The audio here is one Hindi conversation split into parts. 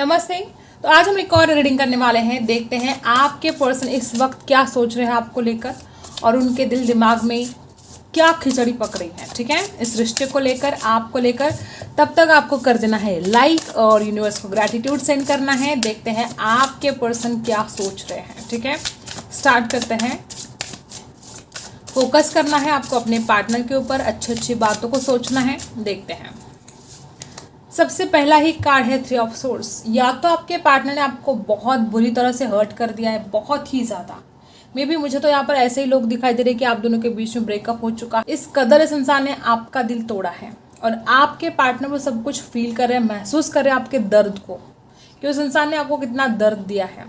नमस्ते। तो आज हम एक और रीडिंग करने वाले हैं। देखते हैं आपके पर्सन इस वक्त क्या सोच रहे हैं आपको लेकर और उनके दिल दिमाग में क्या खिचड़ी पक रही है। ठीक है, इस रिश्ते को लेकर, आपको लेकर। तब तक आपको कर देना है लाइक और यूनिवर्स को ग्रैटिट्यूड सेंड करना है। देखते हैं आपके पर्सन क्या सोच रहे हैं। ठीक है, स्टार्ट करते हैं। फोकस करना है आपको अपने पार्टनर के ऊपर, अच्छी अच्छी बातों को सोचना है। देखते हैं, सबसे पहला ही कार्ड है 3 ऑफ सोर्स। या तो आपके पार्टनर ने आपको बहुत बुरी तरह से हर्ट कर दिया है, बहुत ही ज़्यादा। मे बी मुझे तो यहाँ पर ऐसे ही लोग दिखाई दे रहे हैं कि आप दोनों के बीच में ब्रेकअप हो चुका। इस कदर इस इंसान ने आपका दिल तोड़ा है और आपके पार्टनर वो सब कुछ फील कर रहे हैं, महसूस कर रहे हैं आपके दर्द को, कि उस इंसान ने आपको कितना दर्द दिया है।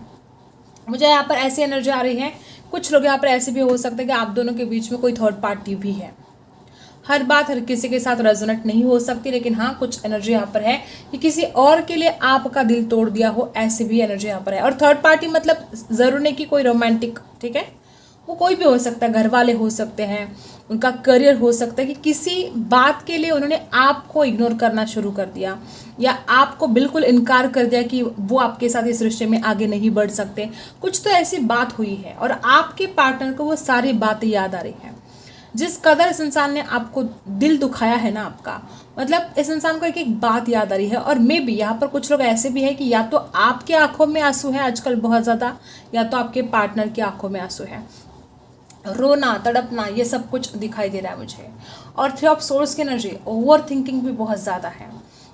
मुझे यहाँ पर ऐसी एनर्जी आ रही है। कुछ लोग यहाँ पर ऐसे भी हो सकते हैं कि आप दोनों के बीच में कोई थर्ड पार्टी भी है। हर बात हर किसी के साथ रेजोनेट नहीं हो सकती, लेकिन हाँ, कुछ एनर्जी यहाँ पर है कि किसी और के लिए आपका दिल तोड़ दिया हो, ऐसी भी एनर्जी यहाँ पर है। और थर्ड पार्टी मतलब ज़रूर नहीं कि कोई रोमांटिक, ठीक है, वो कोई भी हो सकता है। घर वाले हो सकते हैं, उनका करियर हो सकता है कि किसी बात के लिए उन्होंने आपको इग्नोर करना शुरू कर दिया या आपको बिल्कुल इनकार कर दिया कि वो आपके साथ इस रिश्ते में आगे नहीं बढ़ सकते। कुछ तो ऐसी बात हुई है और आपके पार्टनर को वो सारी बातें याद आ रही हैं। जिस कदर इस इंसान ने आपको दिल दुखाया है ना आपका, मतलब इस इंसान को एक एक बात याद आ रही है। और मे बी यहाँ पर कुछ लोग ऐसे भी है कि या तो आपके आंखों में आंसू है आजकल बहुत ज़्यादा, या तो आपके पार्टनर की आंखों में आंसू है। रोना, तड़पना, ये सब कुछ दिखाई दे रहा है मुझे। और 3 ऑफ सोर्स की एनर्जी, ओवर थिंकिंग भी बहुत ज़्यादा है।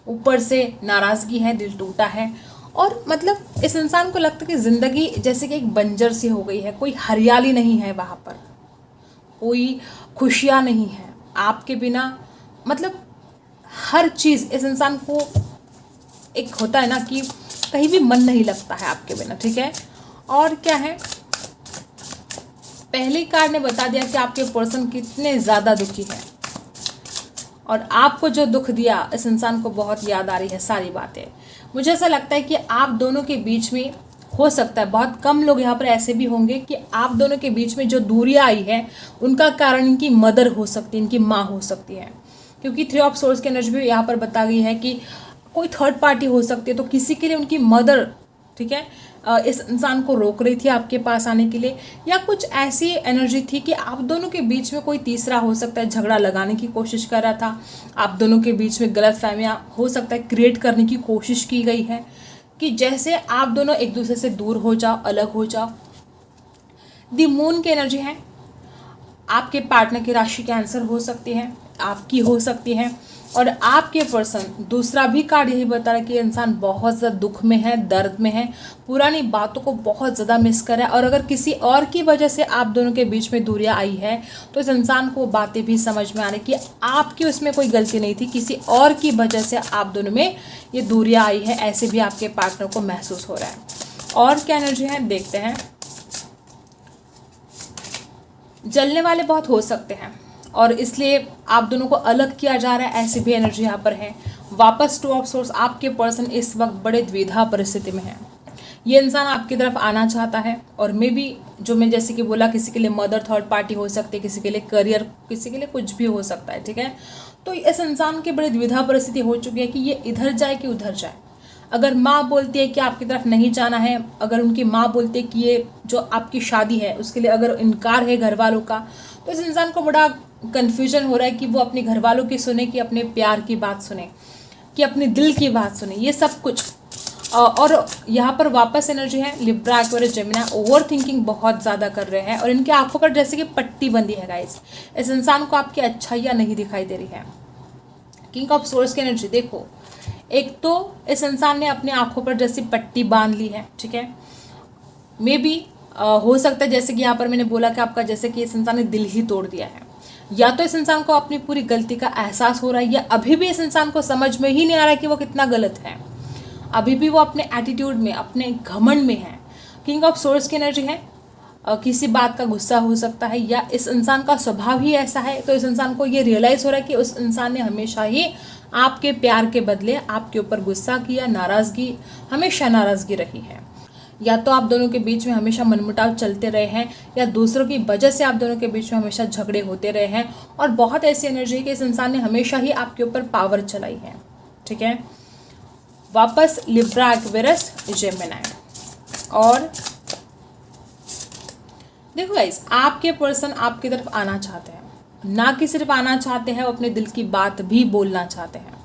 ऊपर से नाराज़गी है, दिल टूटा है। और मतलब इस इंसान को लगता है कि ज़िंदगी जैसे कि एक बंजर सी हो गई है, कोई हरियाली नहीं है वहाँ पर, कोई खुशियाँ नहीं है आपके बिना। मतलब हर चीज़ इस इंसान को, एक होता है ना कि कहीं भी मन नहीं लगता है आपके बिना। ठीक है, और क्या है, पहली कार्ड ने बता दिया कि आपके पर्सन कितने ज़्यादा दुखी है और आपको जो दुख दिया इस इंसान को बहुत याद आ रही है सारी बातें। मुझे ऐसा लगता है कि आप दोनों के बीच में, हो सकता है बहुत कम लोग यहाँ पर ऐसे भी होंगे कि आप दोनों के बीच में जो दूरियां आई है उनका कारण इनकी मदर हो सकती है, इनकी माँ हो सकती है। क्योंकि 3 ऑफ सोर्स की एनर्जी भी यहाँ पर बता गई है कि कोई थर्ड पार्टी हो सकती है। तो किसी के लिए उनकी मदर, ठीक है, इस इंसान को रोक रही थी आपके पास आने के लिए, या कुछ ऐसी एनर्जी थी कि आप दोनों के बीच में कोई तीसरा हो सकता है झगड़ा लगाने की कोशिश कर रहा था। आप दोनों के बीच में गलतफहमियां हो सकता है क्रिएट करने की कोशिश की गई है कि जैसे आप दोनों एक दूसरे से दूर हो जाओ, अलग हो जाओ। दी मून की एनर्जी है। आपके पार्टनर की राशि कैंसर हो सकती है, आपकी हो सकती है। और आपके पर्सन, दूसरा भी कार्ड यही बता रहा है कि इंसान बहुत ज़्यादा दुख में है, दर्द में है, पुरानी बातों को बहुत ज़्यादा मिस कर रहा है। और अगर किसी और की वजह से आप दोनों के बीच में दूरियां आई है तो इस इंसान को बातें भी समझ में आ रही कि आपकी उसमें कोई गलती नहीं थी, किसी और की वजह से आप दोनों में ये दूरियां आई है, ऐसे भी आपके पार्टनर को महसूस हो रहा है। और क्या एनर्जी है देखते हैं। जलने वाले बहुत हो सकते हैं और इसलिए आप दोनों को अलग किया जा रहा है, ऐसी भी एनर्जी यहाँ पर है। वापस 2 ऑफ सोर्स, आपके पर्सन इस वक्त बड़े द्विधा परिस्थिति में है। ये इंसान आपकी तरफ आना चाहता है और मे बी, जो मैं जैसे कि बोला, किसी के लिए मदर थर्ड पार्टी हो सकती है, किसी के लिए करियर, किसी के लिए कुछ भी हो सकता है। ठीक है, तो इस इंसान की बड़ी द्विधा परिस्थिति हो चुकी है कि ये इधर जाए कि उधर जाए। अगर माँ बोलती है कि आपकी तरफ नहीं जाना है, अगर उनकी माँ बोलती है कि ये जो आपकी शादी है उसके लिए अगर इनकार है घर वालों का, तो इस इंसान को बड़ा कन्फ्यूजन हो रहा है कि वो अपने घर वालों की सुने, कि अपने प्यार की बात सुने, कि अपने दिल की बात सुने, ये सब कुछ। और यहाँ पर वापस एनर्जी है Libra, Aquarius, Gemini. Over thinking बहुत ज़्यादा कर रहे हैं और इनकी आंखों पर जैसे कि पट्टी बंदी है गाइस। इस इंसान को आपकी अच्छाइयाँ नहीं दिखाई दे रही है। किंग ऑफ सोर्स की एनर्जी देखो, एक तो इस इंसान ने अपनी आंखों पर जैसी पट्टी बांध ली है। ठीक है, मे बी हो सकता है जैसे कि यहाँ पर मैंने बोला कि आपका, जैसे कि इस इंसान ने दिल ही तोड़ दिया है, या तो इस इंसान को अपनी पूरी गलती का एहसास हो रहा है, या अभी भी इस इंसान को समझ में ही नहीं आ रहा है कि वो कितना गलत है। अभी भी वो अपने एटीट्यूड में, अपने घमंड में है। किंग ऑफ सोर्स की एनर्जी है। किसी बात का गुस्सा हो सकता है, या इस इंसान का स्वभाव ही ऐसा है। तो इस इंसान को ये रियलाइज़ हो रहा है कि उस इंसान ने हमेशा ही आपके प्यार के बदले आपके ऊपर गुस्सा किया, नाराज़गी, हमेशा नाराज़गी रही है। या तो आप दोनों के बीच में हमेशा मनमुटाव चलते रहे हैं, या दूसरों की वजह से आप दोनों के बीच में हमेशा झगड़े होते रहे हैं। और बहुत ऐसी एनर्जी है कि इस इंसान ने हमेशा ही आपके ऊपर पावर चलाई है। ठीक है, वापस लिब्रा, एक्वेरियस, जेमिनी। और देखो गाइस, आपके पर्सन आपकी तरफ आना चाहते हैं, ना कि सिर्फ आना चाहते हैं, वो अपने दिल की बात भी बोलना चाहते हैं।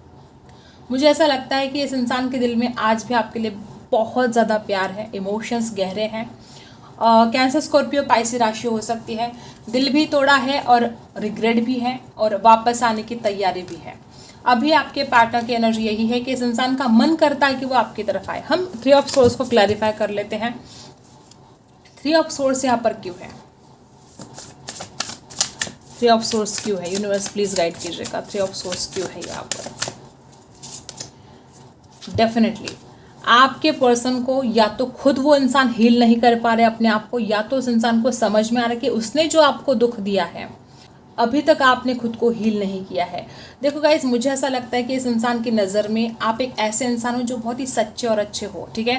मुझे ऐसा लगता है कि इस इंसान के दिल में आज भी आपके लिए बहुत ज़्यादा प्यार है, इमोशंस गहरे हैं। कैंसर, स्कॉर्पियो, पाइसेस राशि हो सकती है। दिल भी तोड़ा है और रिग्रेट भी है और वापस आने की तैयारी भी है। अभी आपके पार्टनर की एनर्जी यही है कि इस इंसान का मन करता है कि वो आपकी तरफ आए। हम 3 ऑफ सोर्स को क्लैरिफाई कर लेते हैं। 3 ऑफ सोर्स यहाँ पर क्यों है? 3 ऑफ सोर्स क्यों है? यूनिवर्स प्लीज गाइड कीजिएगा, 3 ऑफ सोर्स क्यों है यहाँ पर? डेफिनेटली आपके पर्सन को या तो खुद वो इंसान हील नहीं कर पा रहे अपने आप को, या तो उस इंसान को समझ में आ रहा है कि उसने जो आपको दुख दिया है अभी तक आपने खुद को हील नहीं किया है। देखो गाइस, मुझे ऐसा लगता है कि इस इंसान की नज़र में आप एक ऐसे इंसान हो जो बहुत ही सच्चे और अच्छे हो, ठीक है।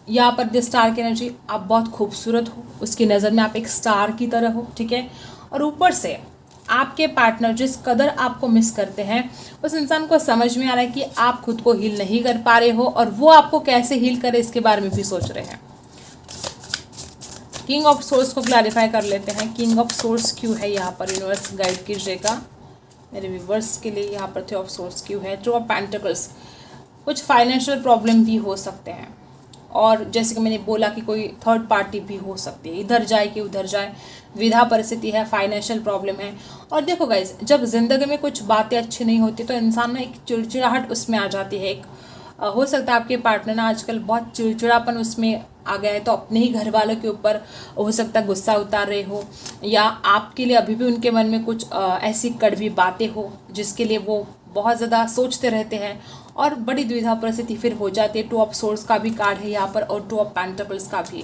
यहाँ पर द स्टार की एनर्जी, आप बहुत खूबसूरत हो, उसकी नज़र में आप एक स्टार की तरह हो, ठीक है। और ऊपर से आपके पार्टनर जिस कदर आपको मिस करते हैं, उस इंसान को समझ में आ रहा है कि आप खुद को हील नहीं कर पा रहे हो और वो आपको कैसे हील करे इसके बारे में भी सोच रहे हैं। किंग ऑफ सोर्स को क्लैरिफाई कर लेते हैं। किंग ऑफ सोर्स क्यों है यहाँ पर? यूनिवर्स गाइड कीजिएगा मेरे व्यूवर्स के लिए। यहाँ पर 3 ऑफ सोर्स क्यों है? 2 ऑफ पेंटिकल्स, कुछ फाइनेंशियल प्रॉब्लम भी हो सकते हैं, और जैसे कि मैंने बोला कि कोई थर्ड पार्टी भी हो सकती है, इधर जाए कि उधर जाए, द्विधा परिस्थिति है, फाइनेंशियल प्रॉब्लम है। और देखो गाइज, जब जिंदगी में कुछ बातें अच्छी नहीं होती तो इंसान में एक चिड़चिड़ाहट उसमें आ जाती है। एक हो सकता है आपके पार्टनर ना आजकल बहुत चिड़चिड़ापन उसमें आ गया है, तो अपने ही घर वालों के ऊपर हो सकता है गुस्सा उतार रहे हो, या आपके लिए अभी भी उनके मन में कुछ ऐसी कड़वी बातें हो जिसके लिए वो बहुत ज़्यादा सोचते रहते हैं और बड़ी दुविधा परिस्थिति फिर हो जाती है। 2 ऑफ सोर्स का भी कार्ड है यहाँ पर और 2 ऑफ पेंटिकल्स का भी।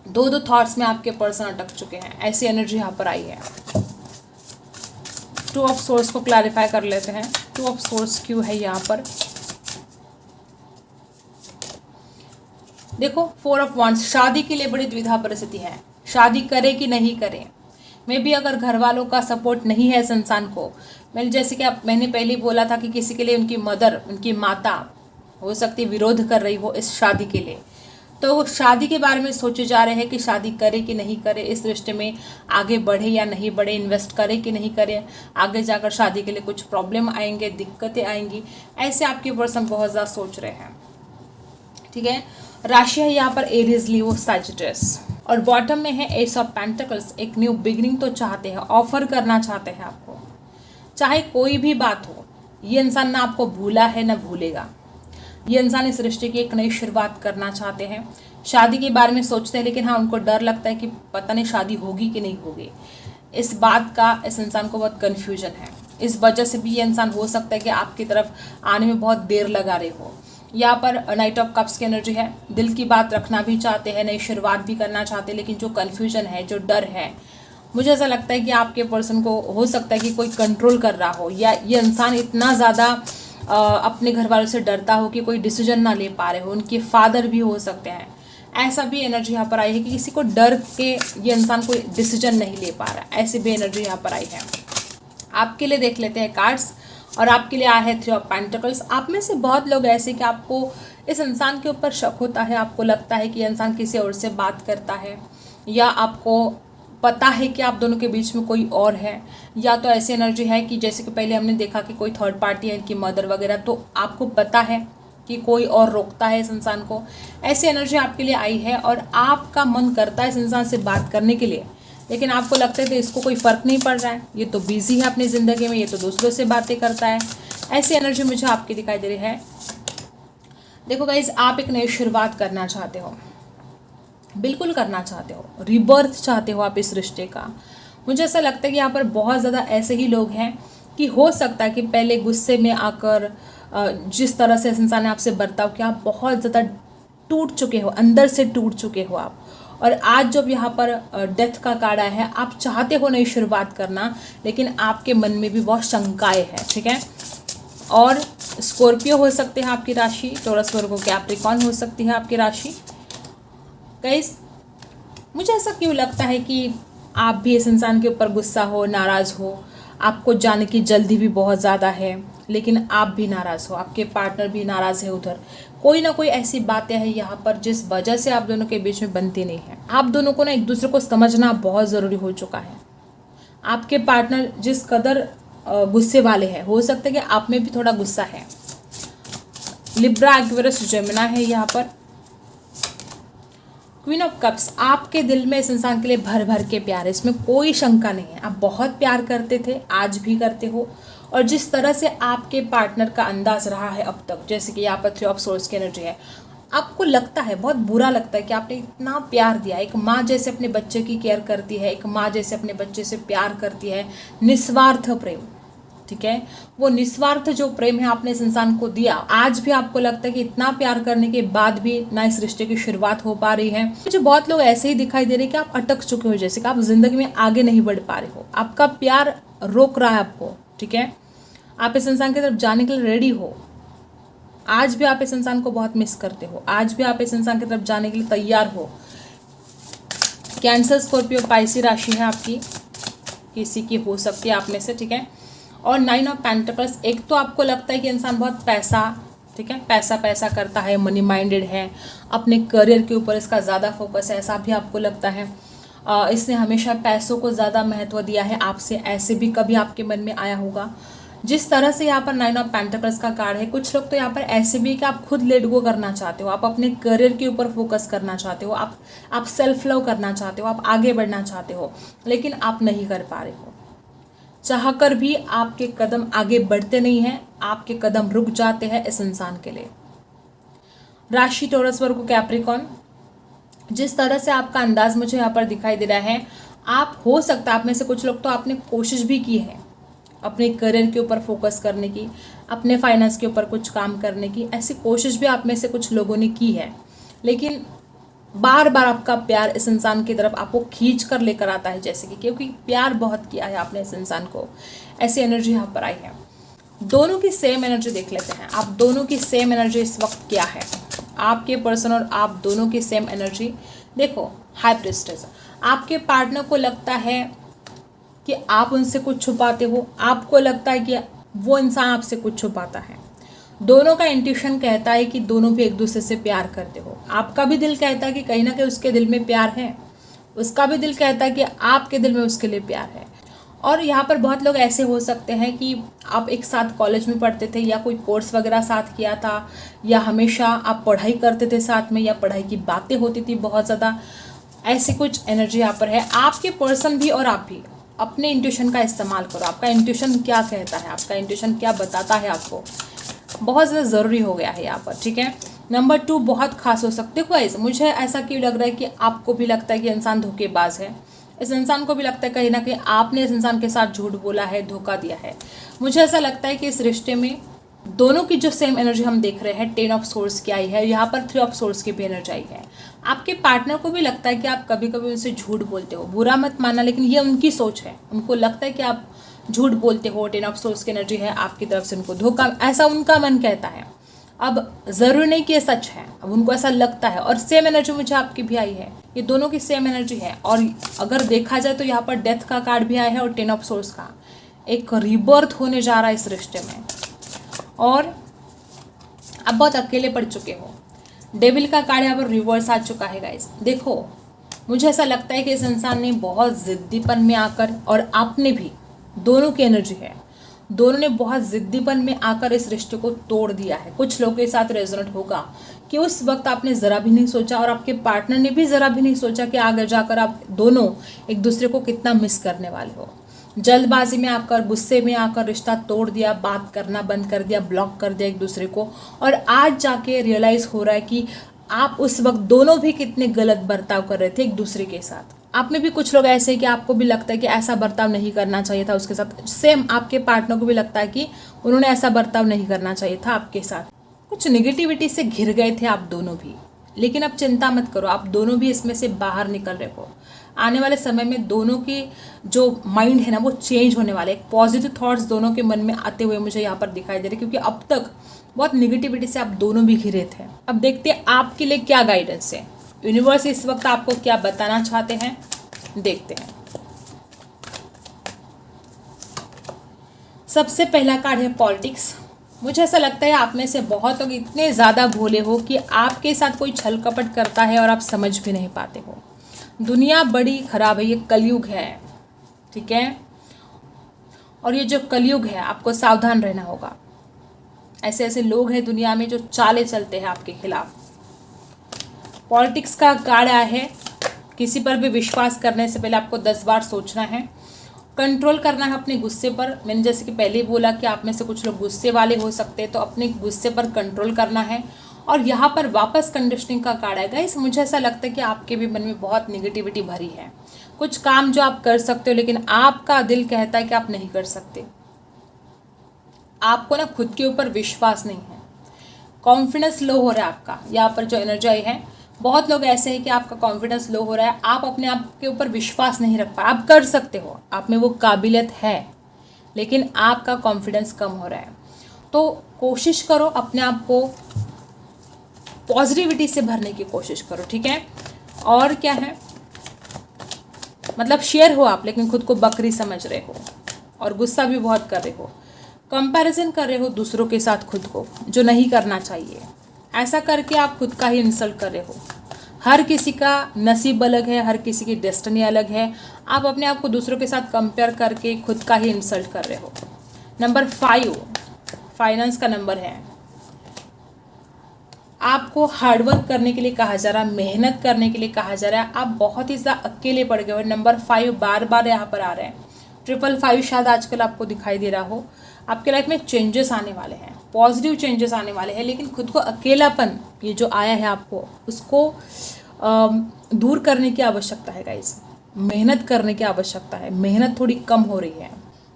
दो थॉट्स में आपके पर्सन अटक चुके हैं, ऐसी एनर्जी यहाँ पर आई है। 2 ऑफ सोर्स को क्लैरिफाई कर लेते हैं। 2 ऑफ सोर्स क्यों है यहाँ पर? देखो 4 ऑफ वांड्स, शादी के लिए बड़ी द्विधा परिस्थिति है, शादी करे कि नहीं करे। में भी अगर घर वालों का सपोर्ट नहीं है इस इंसान को, जैसे कि मैंने पहले बोला था कि किसी के लिए उनकी मदर, उनकी माता हो सकती विरोध कर रही हो इस शादी के लिए, तो वो शादी के बारे में सोचे जा रहे हैं कि शादी करे कि नहीं करे, इस रिश्ते में आगे बढ़े या नहीं बढ़े, इन्वेस्ट करे कि नहीं करे, आगे जाकर शादी के लिए कुछ प्रॉब्लम आएंगे, दिक्कतें आएंगी, ऐसे आपके पर्सन बहुत ज़्यादा सोच रहे हैं, ठीक है। राशि है यहाँ पर एरीज, लियो, सैजिटस, और बॉटम में है एस ऑफ पेंटिकल्स। एक न्यू बिगिनिंग तो चाहते हैं, ऑफर करना चाहते हैं आपको, चाहे कोई भी बात हो। ये इंसान ना आपको भूला है ना भूलेगा, ये इंसान इस रिश्ते की एक नई शुरुआत करना चाहते हैं। शादी के बारे में सोचते हैं, लेकिन हाँ उनको डर लगता है कि पता नहीं शादी होगी कि नहीं होगी। इस बात का इस इंसान को बहुत कन्फ्यूजन है, इस वजह से भी ये इंसान हो सकता है कि आपकी तरफ आने में बहुत देर लगा रहे हो। यहाँ पर नाइट ऑफ कप्स की एनर्जी है, दिल की बात रखना भी चाहते हैं, नई शुरुआत भी करना चाहते हैं, लेकिन जो कन्फ्यूजन है, जो डर है, मुझे ऐसा लगता है कि आपके पर्सन को हो सकता है कि कोई कंट्रोल कर रहा हो, या ये इंसान इतना ज़्यादा अपने घर वालों से डरता हो कि कोई डिसीजन ना ले पा रहे हो। उनके फादर भी हो सकते हैं, ऐसा भी एनर्जी यहाँ पर आई है कि किसी को डर के ये इंसान कोई डिसीजन नहीं ले पा रहा, ऐसी भी एनर्जी यहाँ पर आई है। आपके लिए देख लेते हैं कार्ड्स, और आपके लिए आया है 3 ऑफ पेंटिकल्स। आप में से बहुत लोग ऐसे कि आपको इस इंसान के ऊपर शक होता है, आपको लगता है कि ये इंसान किसी और से बात करता है, या आपको पता है कि आप दोनों के बीच में कोई और है, या तो ऐसी एनर्जी है कि जैसे कि पहले हमने देखा कि कोई थर्ड पार्टी है, इनकी मदर वगैरह, तो आपको पता है कि कोई और रोकता है इस इंसान को। ऐसी एनर्जी आपके लिए आई है और आपका मन करता है इस इंसान से बात करने के लिए, लेकिन आपको लगता है कि इसको कोई फ़र्क नहीं पड़ रहा है, ये तो बिजी है अपनी ज़िंदगी में, ये तो दूसरों से बातें करता है। ऐसी एनर्जी मुझे आपकी दिखाई दे रही है। देखो गाइज, आप एक नई शुरुआत करना चाहते हो, बिल्कुल करना चाहते हो, रिबर्थ चाहते हो आप इस रिश्ते का। मुझे ऐसा लगता है कि यहाँ पर बहुत ज़्यादा ऐसे ही लोग हैं कि हो सकता है कि पहले गुस्से में आकर जिस तरह से इस इंसान ने आपसे बर्ताव किया, आप बहुत ज़्यादा टूट चुके हो, अंदर से टूट चुके हो आप। और आज जब यहाँ पर डेथ का कार्ड आया है, आप चाहते हो नई शुरुआत करना, लेकिन आपके मन में भी बहुत शंकाएं हैं, ठीक है। और स्कॉर्पियो हो सकते हैं आपकी राशि, टॉरस, वर्गो, कैप्रिकॉर्न हो सकती है आपकी राशि। गाइस, मुझे ऐसा क्यों लगता है कि आप भी इस इंसान के ऊपर गुस्सा हो, नाराज़ हो, आपको जाने की जल्दी भी बहुत ज़्यादा है, लेकिन आप भी नाराज़ हो, आपके पार्टनर भी नाराज़ है, उधर कोई ना कोई ऐसी बातें हैं यहाँ पर जिस वजह से आप दोनों के बीच में बनती नहीं है। आप दोनों को ना एक दूसरे को समझना बहुत ज़रूरी हो चुका है। आपके पार्टनर जिस कदर गुस्से वाले हैं, हो सकता है कि आप में भी थोड़ा गुस्सा है। लिब्रा, एक्वेरियस, जेमिनी है यहाँ पर। क्वीन ऑफ कप्स, आपके दिल में इस इंसान के लिए भर भर के प्यार है, इसमें कोई शंका नहीं है। आप बहुत प्यार करते थे, आज भी करते हो, और जिस तरह से आपके पार्टनर का अंदाज रहा है अब तक, जैसे कि यहाँ पर 3 ऑफ सोर्स की एनर्जी है, आपको लगता है, बहुत बुरा लगता है कि आपने इतना प्यार दिया। एक माँ जैसे अपने बच्चे की केयर करती है, एक माँ जैसे अपने बच्चे से प्यार करती है, निस्वार्थ प्रेम, ठीक है। वो निस्वार्थ जो प्रेम है आपने इस इंसान को दिया, आज भी आपको लगता है कि इतना प्यार करने के बाद भी ना इस रिश्ते की शुरुआत हो पा रही है। मुझे बहुत लोग ऐसे ही दिखाई दे रहे हैं कि आप अटक चुके हो, जैसे कि आप जिंदगी में आगे नहीं बढ़ पा रहे हो, आपका प्यार रोक रहा है आपको, ठीक है। आप इस इंसान की तरफ जाने के लिए रेडी हो, आज भी आप इस इंसान को बहुत मिस करते हो, आज भी आप इस इंसान की तरफ जाने के लिए तैयार हो। कैंसर, स्कॉर्पियो, पाइसी राशि है आपकी, किसी की हो सकती है आप में से, ठीक है। और 9 ऑफ पेंटिकल्स, एक तो आपको लगता है कि इंसान बहुत पैसा, ठीक है, पैसा पैसा करता है, मनी माइंडेड है, अपने करियर के ऊपर इसका ज़्यादा फोकस है, ऐसा भी आपको लगता है। इसने हमेशा पैसों को ज़्यादा महत्व दिया है आपसे, ऐसे भी कभी आपके मन में आया होगा। जिस तरह से यहाँ पर 9 ऑफ पेंटिकल्स का कार्ड है, कुछ लोग तो यहाँ पर ऐसे भी कि आप खुद लेट गो करना चाहते हो, आप अपने करियर के ऊपर फोकस करना चाहते हो, आप सेल्फ लव करना चाहते हो, आप आगे बढ़ना चाहते हो, लेकिन आप नहीं कर पा रहे हो। चाहकर भी आपके कदम आगे बढ़ते नहीं हैं, आपके कदम रुक जाते हैं इस इंसान के लिए। राशि टॉरस, वर्गो, कैप्रिकॉर्न, जिस तरह से आपका अंदाज मुझे यहाँ पर दिखाई दे रहा है, आप हो सकता है आप में से कुछ लोग तो आपने कोशिश भी की है अपने करियर के ऊपर फोकस करने की, अपने फाइनेंस के ऊपर कुछ काम करने की, ऐसी कोशिश भी आप में से कुछ लोगों ने की है, लेकिन बार बार आपका प्यार इस इंसान की तरफ आपको खींच कर लेकर आता है, जैसे कि क्योंकि प्यार बहुत किया है आपने इस इंसान को, ऐसी एनर्जी यहाँ पर आई है। दोनों की सेम एनर्जी देख लेते हैं, आप दोनों की सेम एनर्जी इस वक्त क्या है, आपके पर्सन और आप दोनों की सेम एनर्जी देखो। हाई प्रिस्टेस, आपके पार्टनर को लगता है कि आप उनसे कुछ छुपाते हो, आपको लगता है कि वो इंसान आपसे कुछ छुपाता है। दोनों का इंट्यूशन कहता है कि दोनों भी एक दूसरे से प्यार करते हो, आपका भी दिल कहता है कि कहीं ना कहीं उसके दिल में प्यार है, उसका भी दिल कहता है कि आपके दिल में उसके लिए प्यार है। और यहाँ पर बहुत लोग ऐसे हो सकते हैं कि आप एक साथ कॉलेज में पढ़ते थे, या कोई कोर्स वगैरह साथ किया था, या हमेशा आप पढ़ाई करते थे साथ में, या पढ़ाई की बातें होती थी बहुत ज़्यादा, ऐसी कुछ एनर्जी यहाँ पर है। आपके पर्सन भी और आप भी अपने इंट्यूशन का इस्तेमाल करो, आपका इंट्यूशन क्या कहता है, आपका इंट्यूशन क्या बताता है आपको, बहुत ज़्यादा ज़रूरी हो गया है यहाँ पर, ठीक है। नंबर 2 बहुत खास हो सकते हो गाइस, मुझे ऐसा क्यों लग रहा है कि आपको भी लगता है कि इंसान धोखेबाज है, इस इंसान को भी लगता है कहीं ना कहीं आपने इस इंसान के साथ झूठ बोला है, धोखा दिया है। मुझे ऐसा लगता है कि इस रिश्ते में दोनों की जो सेम एनर्जी हम देख रहे हैं, 10 ऑफ सोर्स की आई है, यहाँ पर 3 ऑफ सोर्स की भी एनर्जी आई है। आपके पार्टनर को भी लगता है कि आप कभी कभी उनसे झूठ बोलते हो, बुरा मत मानना, लेकिन ये उनकी सोच है, उनको लगता है कि आप झूठ बोलते हो, 10 ऑफ सोर्स की एनर्जी है आपकी तरफ से, उनको धोखा, ऐसा उनका मन कहता है। अब ज़रूरी नहीं कि ये सच है, अब उनको ऐसा लगता है। और सेम एनर्जी मुझे आपकी भी आई है, ये दोनों की सेम एनर्जी है। और अगर देखा जाए तो यहाँ पर डेथ का कार्ड भी आया है और 10 ऑफ सोर्स का, एक रीबर्थ होने जा रहा है इस रिश्ते में, और अब बहुत अकेले पड़ चुके हो। डेविल का कार्ड यहाँ पर रिवर्स आ चुका है गाइस। देखो, मुझे ऐसा लगता है कि इस इंसान ने बहुत ज़िद्दीपन में आकर, और आपने भी, दोनों की एनर्जी है, दोनों ने बहुत ज़िद्दीपन में आकर इस रिश्ते को तोड़ दिया है। कुछ लोगों के साथ रेजोनेट होगा कि उस वक्त आपने ज़रा भी नहीं सोचा, और आपके पार्टनर ने भी ज़रा भी नहीं सोचा कि आगे जाकर आप दोनों एक दूसरे को कितना मिस करने वाले हो। जल्दबाजी में आकर, गुस्से में आकर रिश्ता तोड़ दिया, बात करना बंद कर दिया, ब्लॉक कर दिया एक दूसरे को, और आज जाके रियलाइज़ हो रहा है कि आप उस वक्त दोनों भी कितने गलत बर्ताव कर रहे थे एक दूसरे के साथ। आप में भी कुछ लोग ऐसे हैं कि आपको भी लगता है कि ऐसा बर्ताव नहीं करना चाहिए था उसके साथ, सेम आपके पार्टनर को भी लगता है कि उन्होंने ऐसा बर्ताव नहीं करना चाहिए था आपके साथ। कुछ नेगेटिविटी से घिर गए थे आप दोनों भी, लेकिन अब चिंता मत करो, आप दोनों भी इसमें से बाहर निकल रहे हो। आने वाले समय में दोनों की जो माइंड है ना, वो चेंज होने वाले, एक पॉजिटिव थॉट्स दोनों के मन में आते हुए मुझे यहाँ पर दिखाई दे रहे, क्योंकि अब तक बहुत निगेटिविटी से आप दोनों भी घिरे थे। अब देखते हैं आपके लिए क्या गाइडेंस है, यूनिवर्स इस वक्त आपको क्या बताना चाहते हैं, देखते हैं। सबसे पहला कार्ड है पॉलिटिक्स। मुझे ऐसा लगता है आप में से बहुत लोग इतने ज़्यादा भोले हो कि आपके साथ कोई छल कपट करता है और आप समझ भी नहीं पाते हो। दुनिया बड़ी ख़राब है, ये कलयुग है, ठीक है। और ये जो कलयुग है, आपको सावधान रहना होगा। ऐसे ऐसे लोग हैं दुनिया में जो चालें चलते हैं आपके खिलाफ। पॉलिटिक्स का कार्ड आया है। किसी पर भी विश्वास करने से पहले आपको 10 बार सोचना है, कंट्रोल करना है अपने गुस्से पर। मैंने जैसे कि पहले ही बोला कि आप में से कुछ लोग गुस्से वाले हो सकते हैं, तो अपने गुस्से पर कंट्रोल करना है। और यहाँ पर वापस कंडीशनिंग का कार्ड आएगा। इस मुझे ऐसा लगता है कि आपके भी मन में बहुत निगेटिविटी भरी है। कुछ काम जो आप कर सकते हो, लेकिन आपका दिल कहता है कि आप नहीं कर सकते। आपको ना खुद के ऊपर विश्वास नहीं है, कॉन्फिडेंस लो हो रहा है आपका। यहाँ पर जो एनर्जी आई है, बहुत लोग ऐसे हैं कि आपका कॉन्फिडेंस लो हो रहा है, आप अपने आप के ऊपर विश्वास नहीं रख पा। आप कर सकते हो, आप में वो काबिलियत है, लेकिन आपका कॉन्फिडेंस कम हो रहा है। तो कोशिश करो अपने आप को पॉजिटिविटी से भरने की कोशिश करो, ठीक है। और क्या है, मतलब शेयर हो आप, लेकिन खुद को बकरी समझ रहे हो और गुस्सा भी बहुत कर रहे हो। कंपैरिजन कर रहे हो दूसरों के साथ खुद को, जो नहीं करना चाहिए। ऐसा करके आप खुद का ही इंसल्ट कर रहे हो। हर किसी का नसीब अलग है, हर किसी की डेस्टिनी अलग है। आप अपने आप को दूसरों के साथ कंपेयर करके खुद का ही इंसल्ट कर रहे हो। नंबर 5 फाइनेंस का नंबर है। आपको हार्डवर्क करने के लिए कहा जा रहा है, मेहनत करने के लिए कहा जा रहा है। आप बहुत ही ज़्यादा अकेले पड़ गए हो। नंबर 5 बार बार यहाँ पर आ रहे हैं। 555 शायद आजकल आपको दिखाई दे रहा हो। आपके लाइफ में चेंजेस आने वाले हैं, पॉजिटिव चेंजेस आने वाले हैं, लेकिन खुद को अकेलापन ये जो आया है आपको, उसको दूर करने की आवश्यकता है गाइस। मेहनत करने की आवश्यकता है, मेहनत थोड़ी कम हो रही है।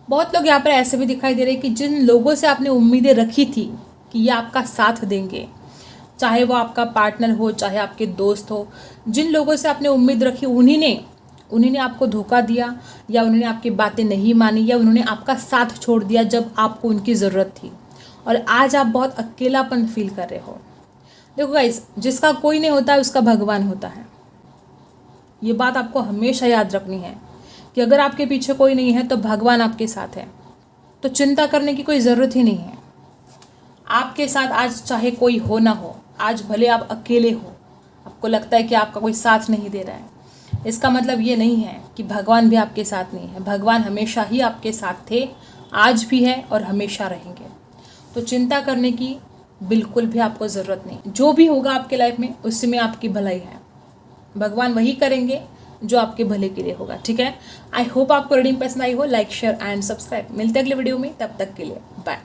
बहुत लोग यहाँ पर ऐसे भी दिखाई दे रहे हैं कि जिन लोगों से आपने उम्मीदें रखी थी कि ये आपका साथ देंगे, चाहे वो आपका पार्टनर हो, चाहे आपके दोस्त हो, जिन लोगों से आपने उम्मीद रखी उन्हीं ने आपको धोखा दिया, या उन्होंने आपकी बातें नहीं मानी, या उन्होंने आपका साथ छोड़ दिया जब आपको उनकी ज़रूरत थी। और आज आप बहुत अकेलापन फील कर रहे हो। देखो गाइस, जिसका कोई नहीं होता है उसका भगवान होता है। ये बात आपको हमेशा याद रखनी है कि अगर आपके पीछे कोई नहीं है तो भगवान आपके साथ है। तो चिंता करने की कोई ज़रूरत ही नहीं है। आपके साथ आज चाहे कोई हो ना हो, आज भले आप अकेले हो, आपको लगता है कि आपका कोई साथ नहीं दे रहा है, इसका मतलब ये नहीं है कि भगवान भी आपके साथ नहीं है। भगवान हमेशा ही आपके साथ थे, आज भी है और हमेशा रहेंगे। तो चिंता करने की बिल्कुल भी आपको ज़रूरत नहीं। जो भी होगा आपके लाइफ में, उसमें आपकी भलाई है। भगवान वही करेंगे जो आपके भले के लिए होगा, ठीक है। आई होप आपको रीडिंग पसंद आई हो। Like, share and subscribe. मिलते हैं अगले वीडियो में, तब तक के लिए बाय।